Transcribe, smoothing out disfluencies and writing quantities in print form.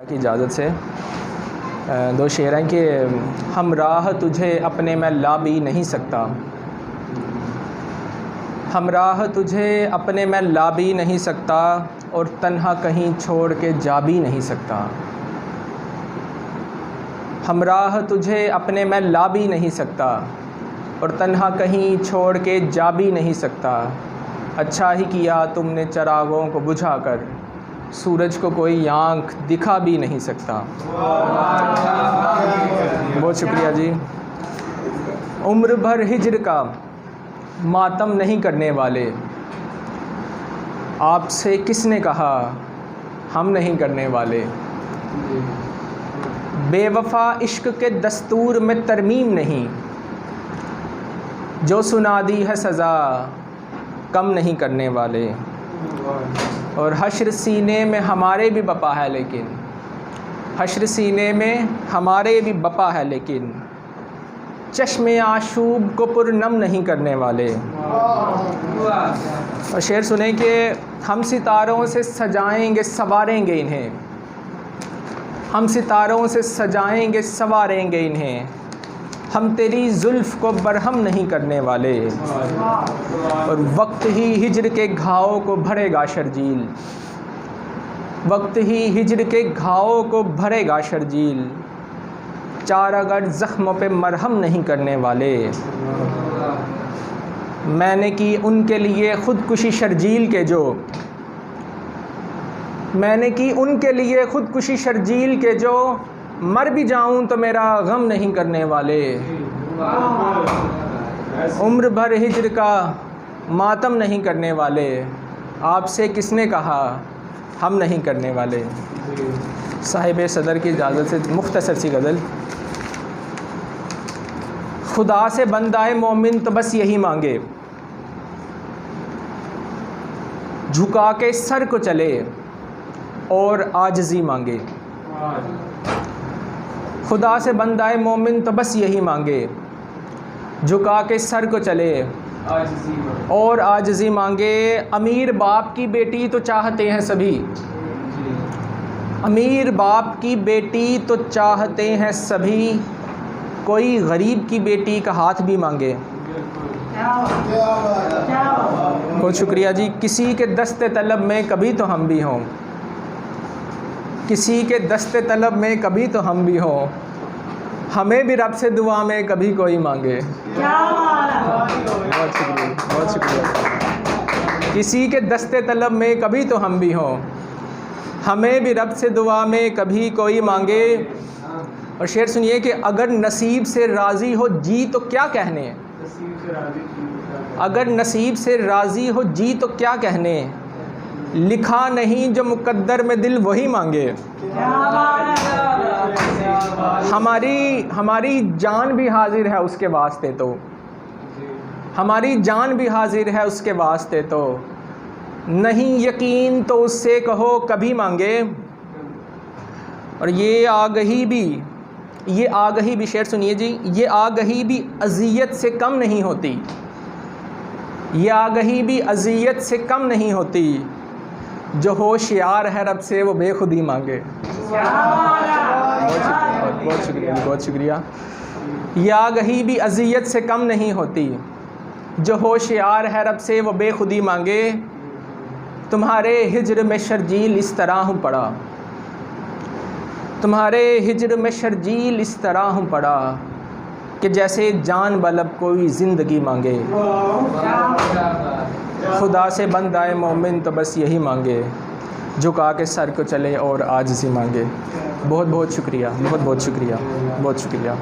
की इजाज़त से दो शेर हैं कि हम राह तुझे अपने में ला भी नहीं सकता, हम राह तुझे अपने में ला भी नहीं सकता और तन्हा कहीं छोड़ के जा भी नहीं सकता। हम राह तुझे अपने में ला भी नहीं सकता और तन्हा कहीं छोड़ के जा भी नहीं सकता। अच्छा ही किया तुमने चिरागों को बुझाकर, सूरज को कोई आँख दिखा भी नहीं सकता। बहुत शुक्रिया जी। उम्र भर हिज्र का मातम नहीं करने वाले, आपसे किसने कहा हम नहीं करने वाले। बेवफा इश्क के दस्तूर में तरमीम नहीं, जो सुना दी है सज़ा कम नहीं करने वाले। और हश्र सीने में हमारे भी बपा है लेकिन, हश्र सीने में हमारे भी बपा है लेकिन, चश्मे आशूब को पुरनम नहीं करने वाले। और शेर सुने कि हम सितारों से सजाएंगे संवारेंगे इन्हें, हम सितारों से सजाएंगे संवारेंगे इन्हें, हम तेरी जुल्फ़ को बरहम नहीं करने वाले। और वक्त ही हिज्र के घावों को भरेगा शर्जील, वक्त ही हिज्र के घावों को भरेगा शर्जील, चार अगर ज़ख्मों पे मरहम नहीं करने वाले। मैंने की उनके लिए ख़ुदकुशी शर्जील के जो, मैंने की उनके लिए ख़ुदकुशी शर्जील के जो, मर भी जाऊं तो मेरा गम नहीं करने वाले। उम्र भर हिज्र का मातम नहीं करने वाले, आपसे किसने कहा हम नहीं करने वाले। साहिब सदर की इजाज़त से मुख्तसर सी गज़ल। खुदा से बंदाए मोमिन तो बस यही मांगे, झुका के सर को चले और आजिज़ी मांगे। खुदा से बंदाए मोमिन तो बस यही मांगे, झुका के सर को चले और आजिज़ी मांगे। अमीर बाप की बेटी तो चाहते हैं सभी, अमीर बाप की बेटी तो चाहते हैं सभी, कोई गरीब की बेटी का हाथ भी मांगे। बहुत शुक्रिया जी। किसी के दस्ते तलब में कभी तो हम भी हों, किसी के दस्ते तलब में कभी तो हम भी हों, हमें भी रब से दुआ में कभी कोई मांगे। बहुत शुक्रिया, बहुत शुक्रिया। किसी के दस्ते तलब में कभी तो हम भी हों, हमें भी रब से दुआ में कभी कोई मांगे। और शेर सुनिए कि अगर नसीब से राज़ी हो जी तो क्या कहने, अगर नसीब से राज़ी हो जी तो क्या कहने, लिखा नहीं जो मुक़द्दर में दिल वही मांगे। हमारी जान भी हाजिर है उसके वास्ते तो, हमारी जान भी हाजिर है उसके वास्ते तो, नहीं यकीन तो उससे कहो कभी मांगे। और ये आगही भी शेर सुनिए जी, ये आगही भी अज़ियत से कम नहीं होती, ये आगही भी अज़ियत से कम नहीं होती, जो होशियार है रब से वो बेखुदी मांगे। बहुत शुक्रिया, बहुत शुक्रिया। ये आगही भी अज़ियत से कम नहीं होती, जो होशियार है रब से वो बेखुदी मांगे। तुम्हारे हिज्र में शर्जील इस तरह हूँ पड़ा, तुम्हारे हिज्र में शर्जील इस तरह हूँ पड़ा, कि जैसे जान बलब कोई ज़िंदगी मांगे। खुदा से बंदाए मोमिन तो बस यही मांगे, झुका के सर को चले और आजिज़ी मांगे। बहुत बहुत शुक्रिया, बहुत बहुत शुक्रिया, बहुत शुक्रिया।